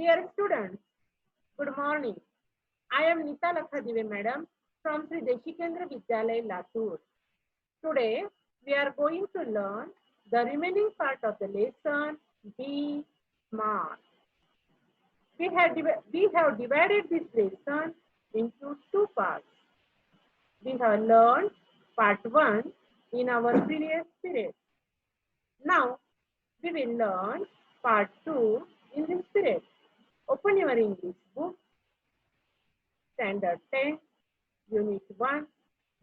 Dear students, good morning. I am Nita Lakhadive Madam from Sri Deshikendra Vidyalaya, Latur. Today, we are going to learn the remaining part of the lesson, Be Smart. We have divided this lesson into two parts. We have learned part 1 in our previous period. Now, we will learn part 2 in this period. Open your English book, Standard 10, Unit 1,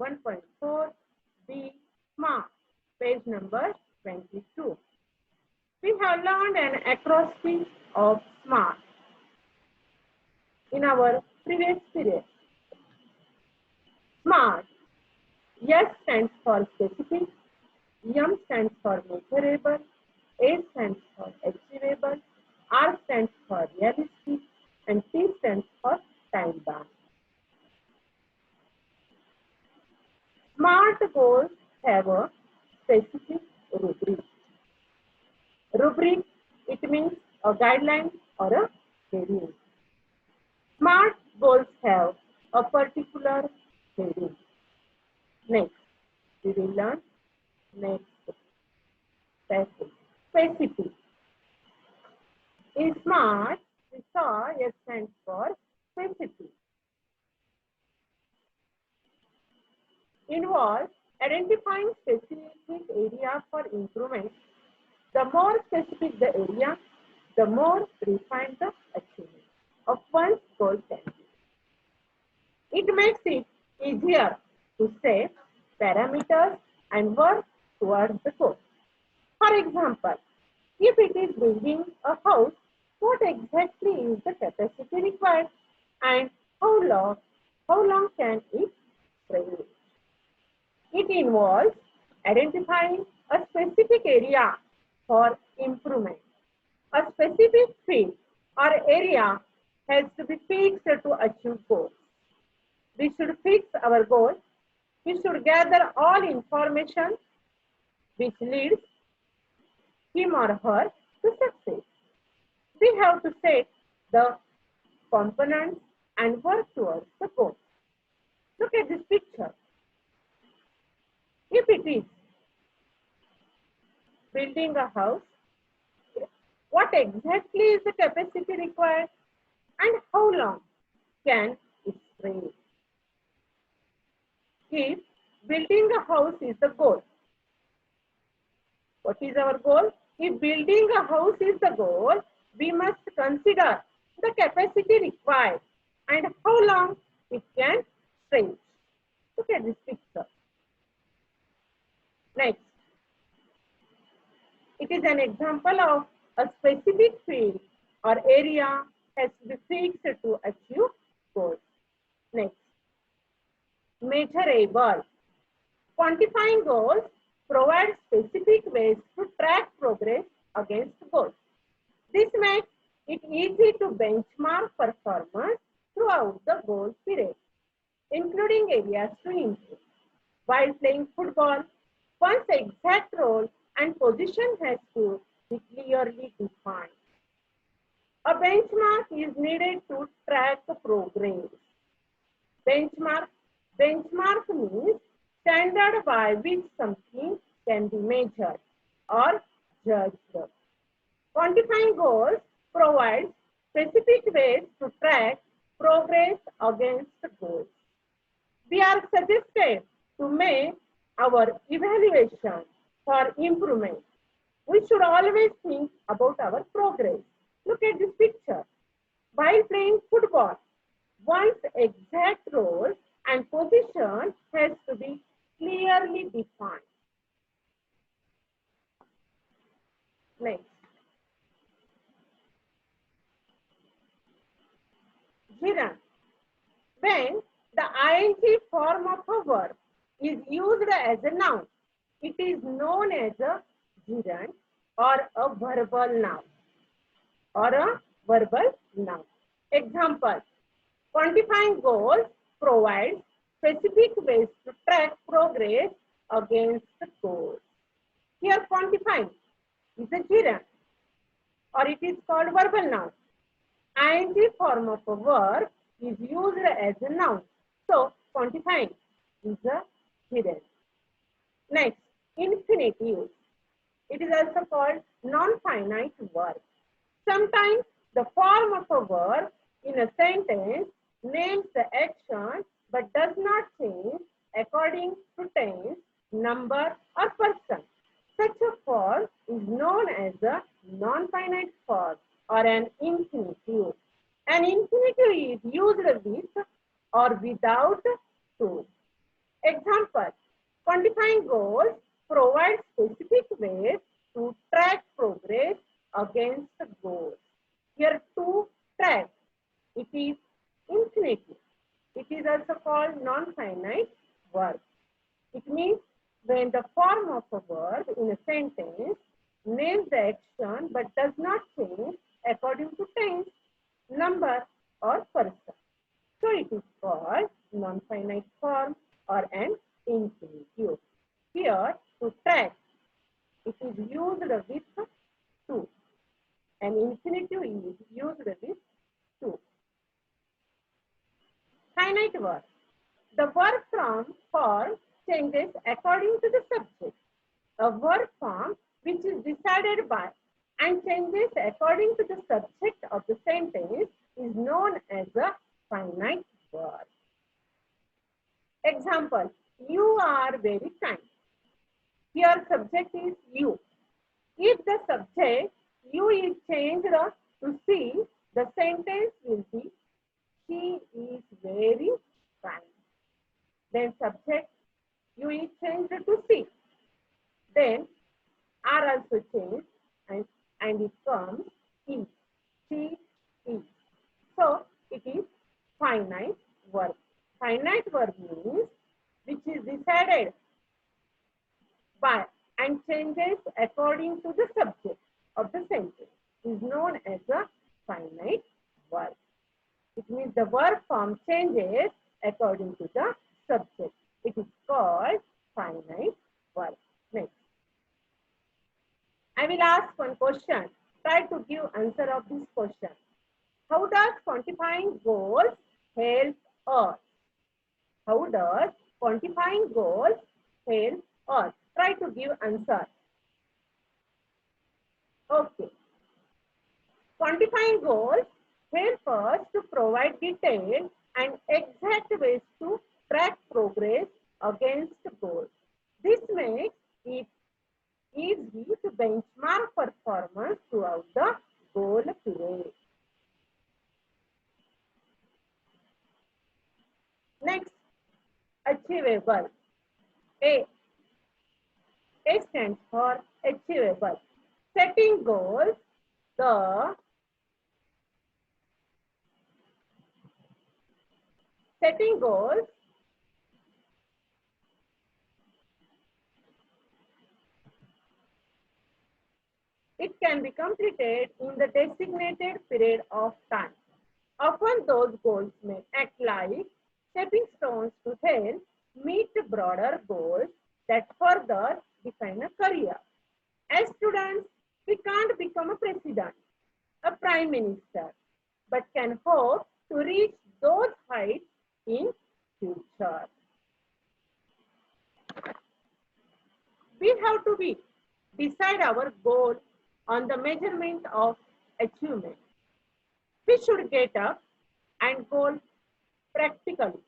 1.4, Be Smart, page number 22. We have learned an acrostic of SMART in our previous period. SMART, S stands for specific, M stands for measurable, A stands for achievable, R stands for realistic, and T stands for time bound. SMART goals have a specific rubric. Rubric, it means a guideline or a heading. SMART goals have a particular heading. Next, we will learn next passage. Specific. In SMART, we saw S stands for specific. Involves identifying specific area for improvement. The more specific the area, the more refined the achievement of one's goal can be. It makes it easier to set parameters and work towards the goal. For example, if it is building a house, what exactly is the capacity required and how long can it range? It involves identifying a specific area for improvement. A specific field or area has to be fixed to achieve goals. We should fix our goal. We should gather all information which leads him or her to success. We have to set the components and work towards the goal. Look at this picture. If it is building a house, what exactly is the capacity required and how long can it range? If building a house is the goal, what is our goal? If building a house is the goal, we must consider the capacity required and how long it can stretch. Look at this picture. Next, it is an example of a specific field or area has to be fixed to achieve goals. Next, measurable. Quantifying goals provides specific ways to track progress against goals. This makes it easy to benchmark performance throughout the goal period, including areas to improve. While playing football, one's exact role and position has to be clearly defined. A benchmark is needed to track progress. Benchmark means standard by which something can be measured or judged. Quantifying goals provides specific ways to track progress against goals. We are suggested to make our evaluation for improvement. We should always think about our progress. Look at this picture. While playing football, one's exact role and position has to be clearly defined. Next. Gerund. When the ing form of a verb is used as a noun, it is known as a gerund or a verbal noun. Example, quantifying goals provides specific ways to track progress against the goals. Here quantifying is a gerund or it is called verbal noun ing form of a verb is used as a noun. So, quantifying is a hidden. Next, infinitive. It is also called non-finite verb. Sometimes the form of a verb in a sentence names the action but does not change according to tense, number, or person. Such a form is known as a non-finite form or an infinitive. An infinitive is used with or without to. Example, quantifying goals provides specific ways to track progress against goals. Here to track, it is infinitive. It is also called non-finite verb. It means when the form of a verb in a sentence names the action but does not change according to tense, number, or person. So it is called non-finite form or an infinitive. Here, to track, it is used with to. An infinitive is used with to. Finite verb. The verb form changes according to the subject. A verb form which is decided by and changes according to the subject of the sentence is known as a finite verb. Example, you are very kind. Here subject is you. If the subject you is changed to she, the sentence will be she is very kind. Then subject you is changed to she. Then are also changed and it comes is. She is. So it is finite verb. Finite verb means which is decided by and changes according to the subject of the sentence is known as a finite verb. It means the verb form changes according to the subject. It is called finite verb. Next. I will ask one question. Try to give answer of this question. How does quantifying goals help us? How does quantifying goals help us? Try to give answer. Okay. Quantifying goals help us to provide detailed and exact ways to track progress against goals. This makes it easy to benchmark performance throughout the goal period. Next, achievable. A stands for achievable. Setting goals, the setting goals it can be completed in the designated period of time. Often those goals may act like stepping stones to help meet broader goals that further define a career. As students, we can't become a president, a prime minister, but can hope to reach those heights in future. We have to decide our goal on the measurement of achievement. We should get up and goal practically.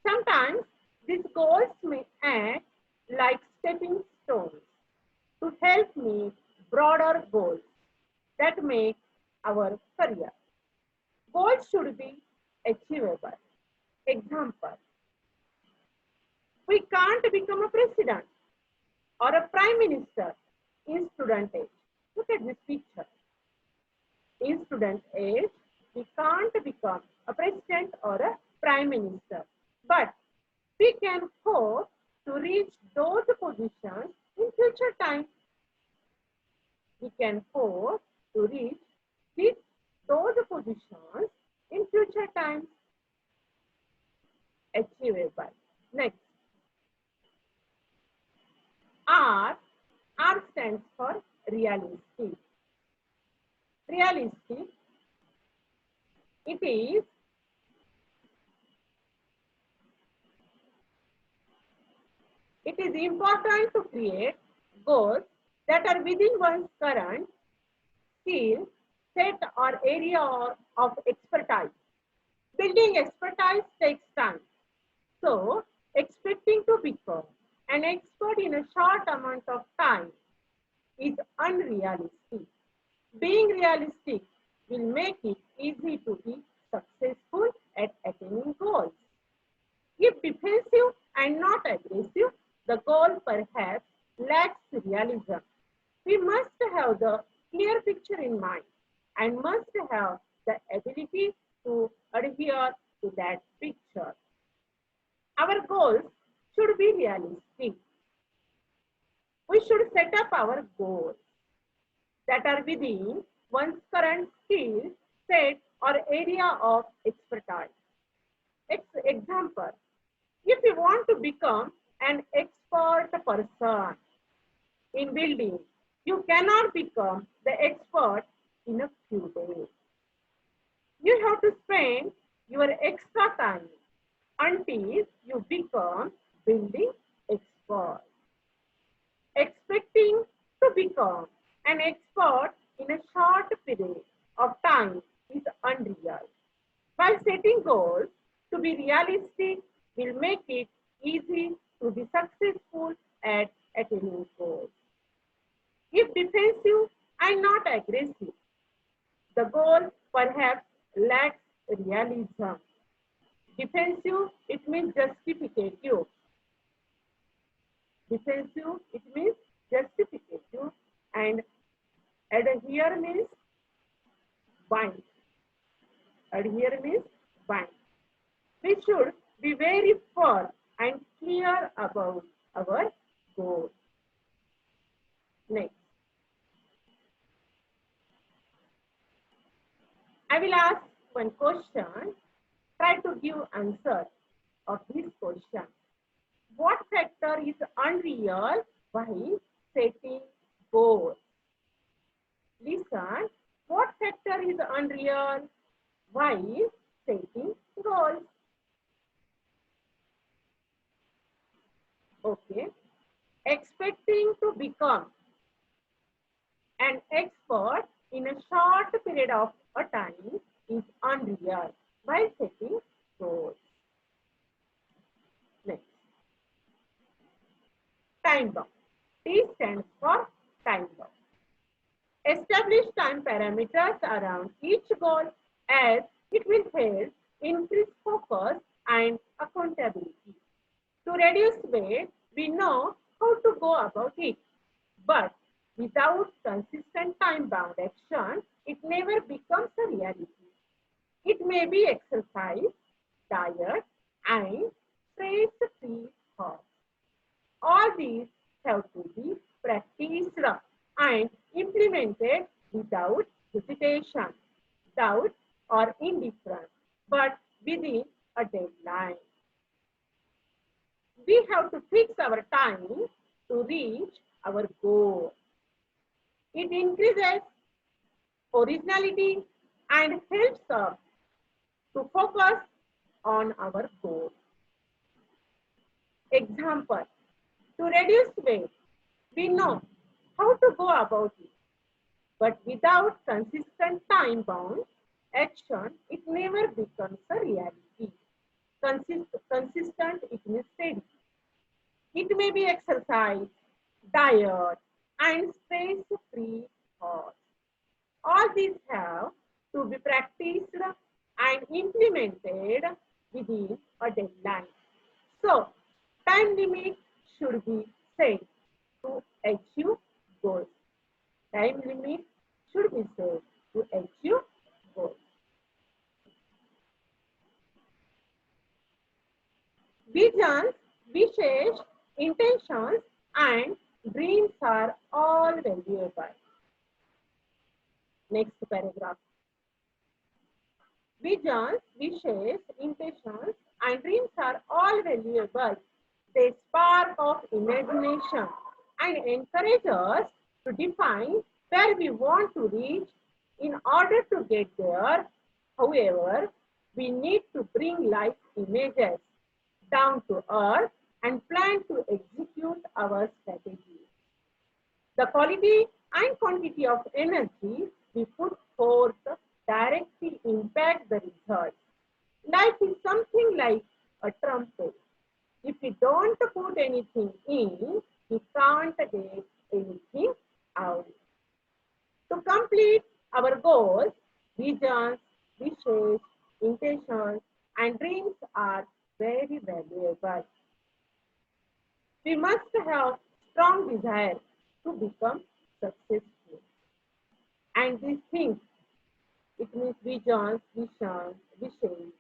Sometimes these goals may act like stepping stones to help meet broader goals that make our career. Goals should be achievable. Example, we can't become a president or a prime minister in student age. Look at this picture. In student age, we can't become a president or a prime minister, but we can hope to reach those positions in future time. We can hope to reach those positions in future time. Achievable. Next, R. R stands for realistic. Realistic It is important to create goals that are within one's current skill set or area of expertise. Building expertise takes time. So, expecting to become an expert in a short amount of time is unrealistic. Being realistic will make it easy to be successful at attaining goals. If defensive and not aggressive, the goal perhaps lacks realism. We must have the clear picture in mind and must have the ability to adhere to that picture. Our goals should be realistic. We should set up our goals that are within one's current skill set or area of expertise. Example, if you want to become an expert person in building, you cannot become the expert in a few days. You have to spend your extra time until you become building expert. Expecting to become an expert in a short period of time is unreal. While setting goals to be realistic will make it easy to be successful at attaining goals. If defensive and not aggressive, the goal perhaps lacks realism. Defensive, it means justificative. Defensive, it means justificative, and adhere means bind. Adhere means bind. We should be very firm and clear about our goal. Next, I will ask one question. Try to give answer of this question. What factor is unreal while setting goals? Listen, what factor is unreal while setting goals? Okay, expecting to become an expert in a short period of a time is unreal while setting goals. Next, time bound. T stands for time bound. Establish time parameters around each goal as it will help increase focus and accountability. To reduce weight, we know how to go about it, but without consistent time-bound action, it never becomes a reality. It may be exercise, diet, and stress-free thoughts. All these have to be practiced and implemented without hesitation, doubt, or indifference, but within a deadline. We have to fix our time to reach our goal. It increases originality and helps us to focus on our goal. Example, to reduce weight, we know how to go about it, but without consistent time-bound action, it never becomes a reality. Consistent, it means steady. It may be exercise, diet, and stress-free thoughts. All these have to be practiced and implemented within a deadline. So, time limit should be set to achieve goals. Time limit should be set to achieve goals. Visions, wishes, intentions, and dreams are all valuable. Next paragraph. Visions, wishes, intentions, and dreams are all valuable. They spark of imagination and encourage us to define where we want to reach. In order to get there, However, we need to bring life images down to earth and plan to execute our strategy. The quality and quantity of energy we put forth directly impact the results. Life is something like a trumpet. If we don't put anything in, we can't get anything out. To complete our goals, visions, wishes, intentions, and dreams are very valuable. We must have strong desire to become successful. And these things, it means visions, wishes,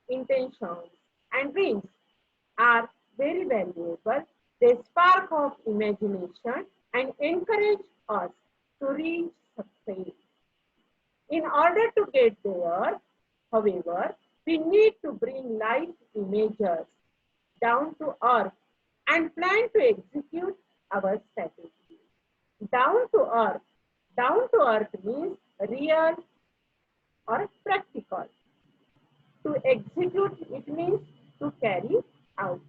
intentions, and dreams are very valuable. They spark of imagination and encourage us to reach success. In order to get there, however, we need to bring life images down to earth and plan to execute our strategy. Down to earth. Down to earth means real or practical. To execute, it means to carry out.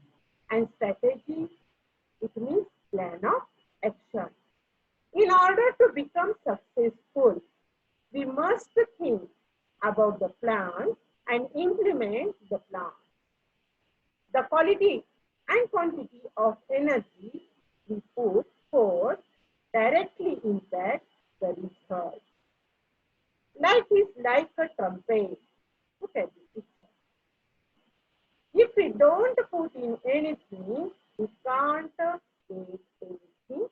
And strategy, it means plan of action. In order to become successful, we must think about the plan and implement the plan. The quality and quantity of energy we put forth directly impact the result. Life is like a trumpet. Look at this. If we don't put in anything, we can't get anything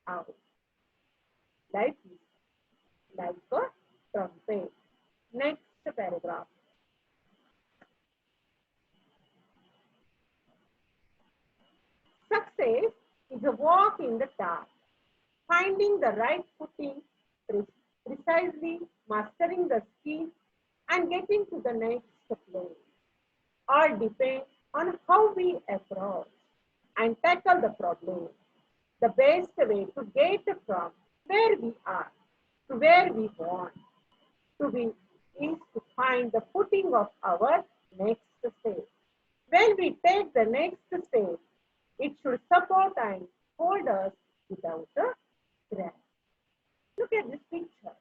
out. Life is like a trumpet. Next paragraph. Success is a walk in the dark, finding the right footing, precisely mastering the skill, and getting to the next place. All depend on how we approach and tackle the problem. The best way to get from where we are to where we want to be is to find the footing of our next step. When we take the next step, it should support and hold us without a crash. Look at this picture.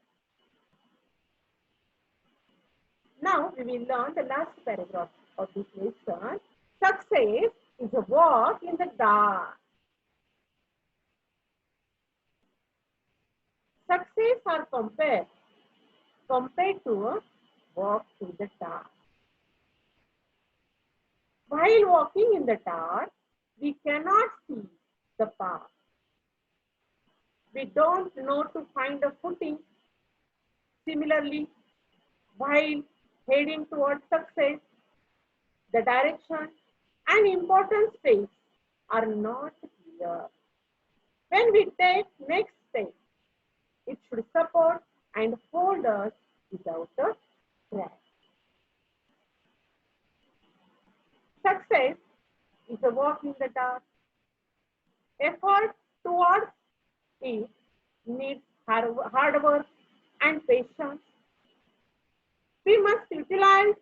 Now we will learn the last paragraph of this lesson. Success is a walk in the dark. Success are compared to a walk in the dark. While walking in the dark, we cannot see the path. We don't know to find a footing. Similarly, while heading towards success, the direction and important steps are not clear. When we take next step, it should support and hold us without a crash. Success is a walk in the dark. Effort towards it needs hard work and patience. We must utilize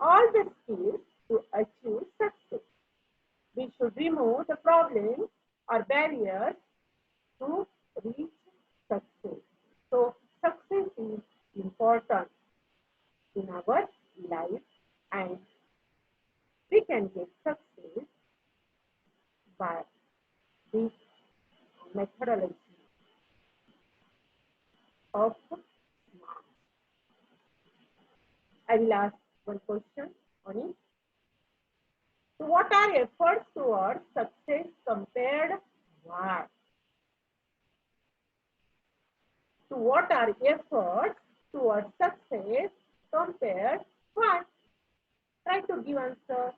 all the skills to achieve success. We should remove the problems or barriers to reach success. So, success is important in our life, and we can get success by this methodology of SMART. I will ask one question on it. So what are efforts towards success compared what? So what are efforts towards success compared what? Try to give answer.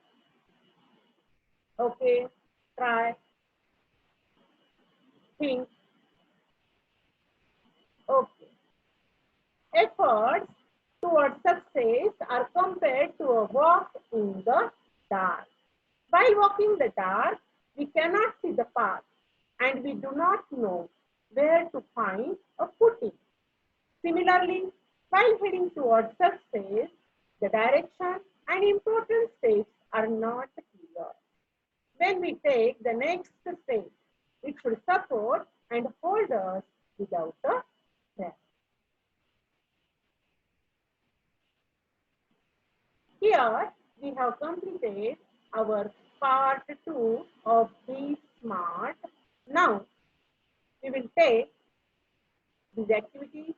Okay, try. Think. Okay. Efforts towards success are compared to a walk in the dark. While walking in the dark, we cannot see the path and we do not know where to find a footing. Similarly, while heading towards success, The direction and important steps are not clear. When we take the next step, it should support and hold us without a trap. Here we have completed our part 2 of Be Smart. Now we will take these activities,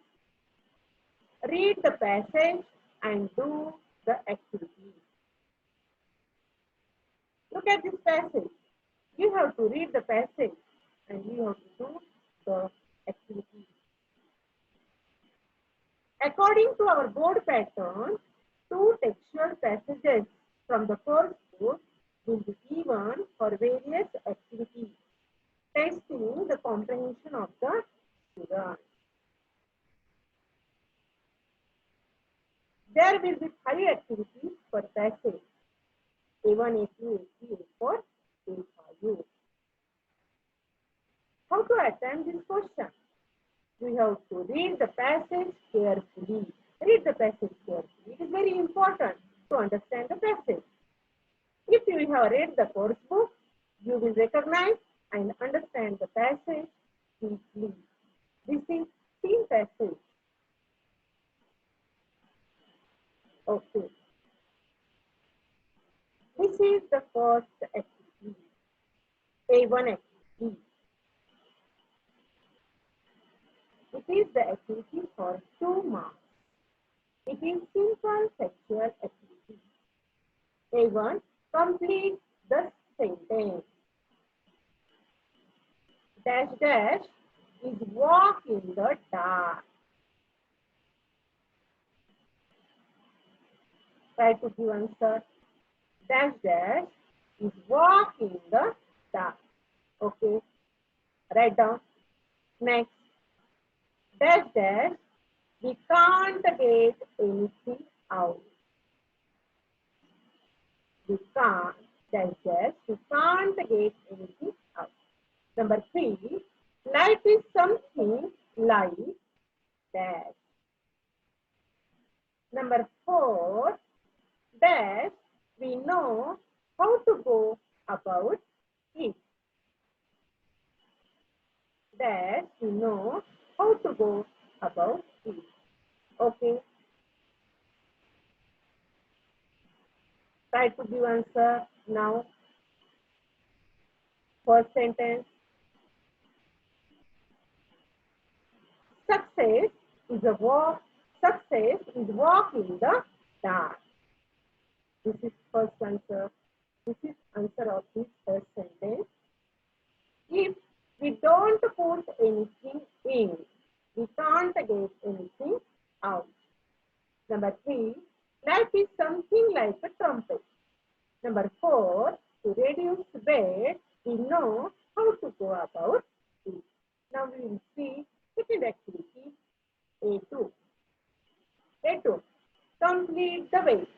read the passage and do the activity. Look at this passage. You have to read the passage and you have to do the activity. According to our board pattern, 2 textual passages from the first book will be given for various activities, testing the comprehension of the student. There will be 5 activities per passage, A1, A2, A3, A4, A5. How to attempt this question? We have to read the passage carefully. Read the passage carefully. It is very important to understand the passage. If you have read the course book, you will recognize and understand the passage deeply. This is theme passage. Okay. This is the first activity, A1 activity. It is the activity for 2 marks. It is simple textual activity. A1, complete the sentence. Dash dash is walk in the dark. Try to give answer. Dash dash is walk in the dark. Okay. Write down. Next. Dash dash, we can't get anything out. We can't. Dash dash, we can't get anything out. Number 3. Life is something like dash. Number 4. Dash, we know how to go about it. Dash, we know how to go about it. Okay. Try to give answer now. First sentence. Success is a walk. Success is walk in the dark. This is first answer. This is answer of this first sentence. If we don't put anything in, we can't get anything out. Number 3, life is something like a trumpet. Number 4, to reduce weight, we know how to go about it. Now we will see second activity, A2. A2, complete the weight.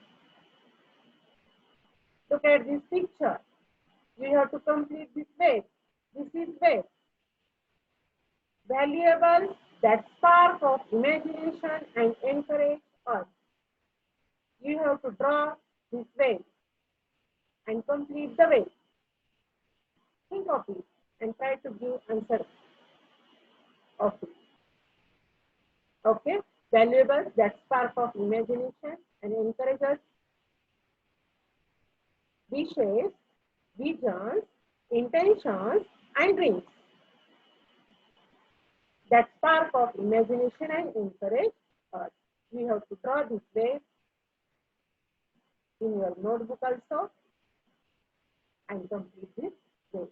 Look at this picture. You have to complete this weight. This is weight. Valuable that spark of imagination and encourage us. You have to draw this weight and complete the weight. Think of it and try to give answer of it. Okay? Valuable that spark of imagination and encourage us. Wishes, visions, intentions, and dreams that spark of imagination and encourage us. We have to draw this way in your notebook also and complete this way.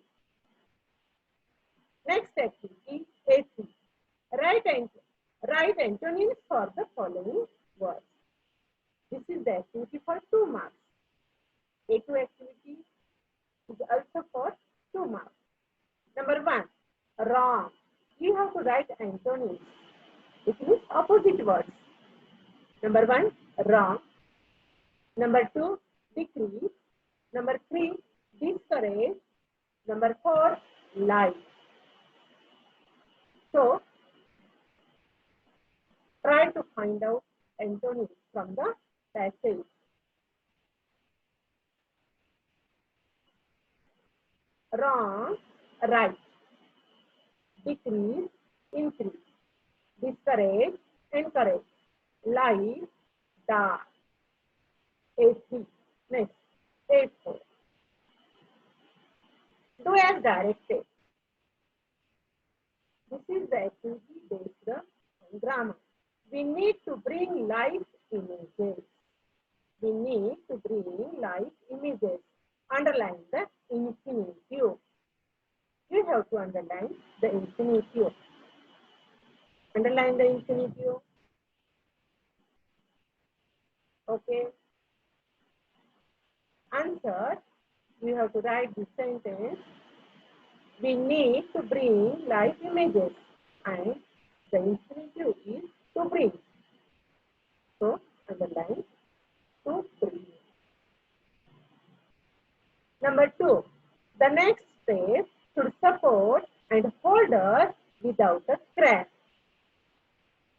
Next activity, A3. Write antonyms for the following words. This is the activity for 2 marks. A2 activity is also for 2 marks. Number 1, wrong. You have to write antonyms. It means opposite words. Number 1, wrong. Number 2, decrease. Number 3, discourage. Number 4, lie. So, try to find out antonyms from the passage. Wrong, right. Decrease, increase. Discourage, encourage. Light, dark. A3. Next, A4. Do as directed. This is the activity based on grammar. We need to bring live images. We need to bring live images. Underline the infinitive. You have to underline the infinitive. Underline the infinitive. Okay. Answer. You have to write the sentence. We need to bring live images, and the infinitive is to bring. So underline to bring. Number 2. The next step should support and hold us without a crack.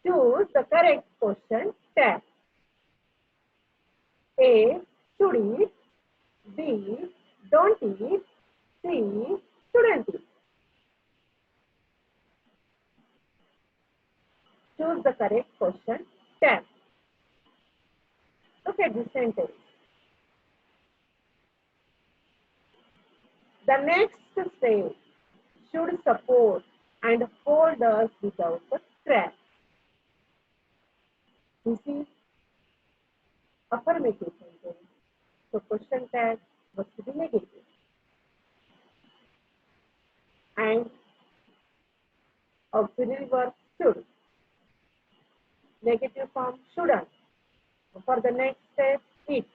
Choose the correct question tag. A. Should it. B. Don't it. C. Shouldn't it. Choose the correct question tag. Look at this sentence. The next step should support and hold us without a crack. This is affirmative sentence. So question tag must be negative. And auxiliary verb should. Negative form shouldn't. For the next step, it.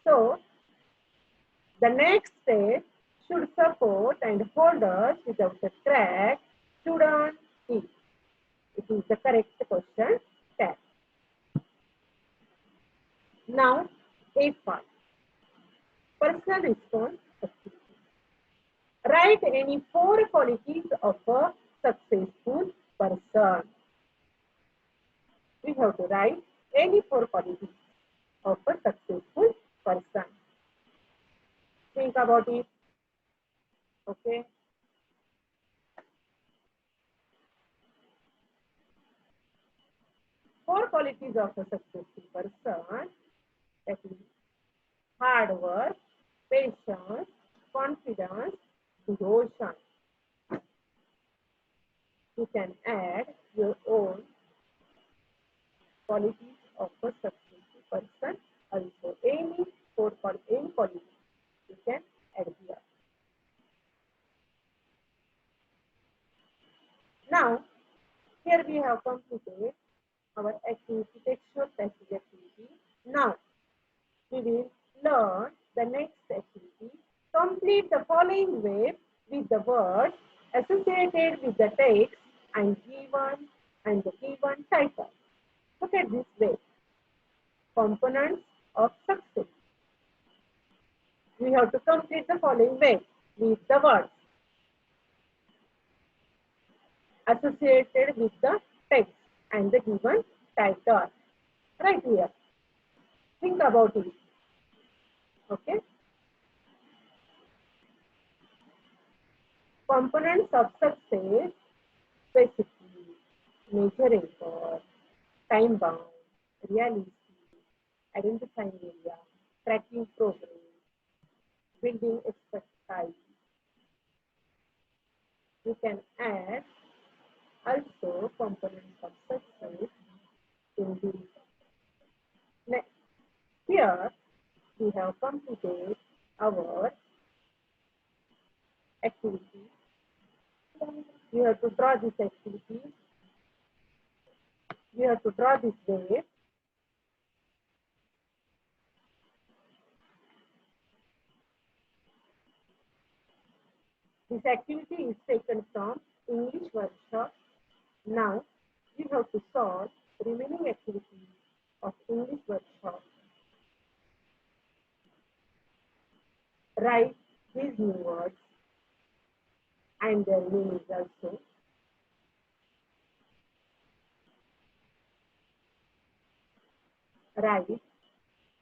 So the next step should support and hold us without a crack. Shouldn't it. It is the correct question tag. Now, A5. Personal response activity. Write any 4 qualities of a successful person. We have to write any 4 qualities of a successful person. Think about it. Okay. Four qualities of a successful person, that is hard work, patience, confidence, devotion. You can add your own qualities of a successful person also. Any quality you can add here. Now, here we have completed our activity, textual passage activity. Now, we will learn the next activity. Complete the following way with the words associated with the text and the given title. Look at this way. Components of success. We have to complete the following way with the words associated with the text and the given title. Right here. Think about it. Okay. Components of success: specificity, measuring for, time bound, reality, identifying area, tracking progress, building expertise. You can add also components of success in this. Next, here we have completed our activity. You have to draw this activity. You have to draw this wave. This activity is taken from English workshop. Now, you have to solve the remaining activities of English workshop. Write these new words and their meanings also. Write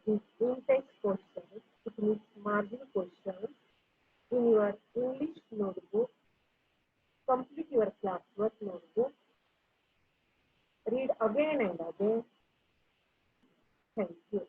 these in-text questions, it means margin questions, in your English notebook. Complete your classwork notebook. Read again and again. Thank you.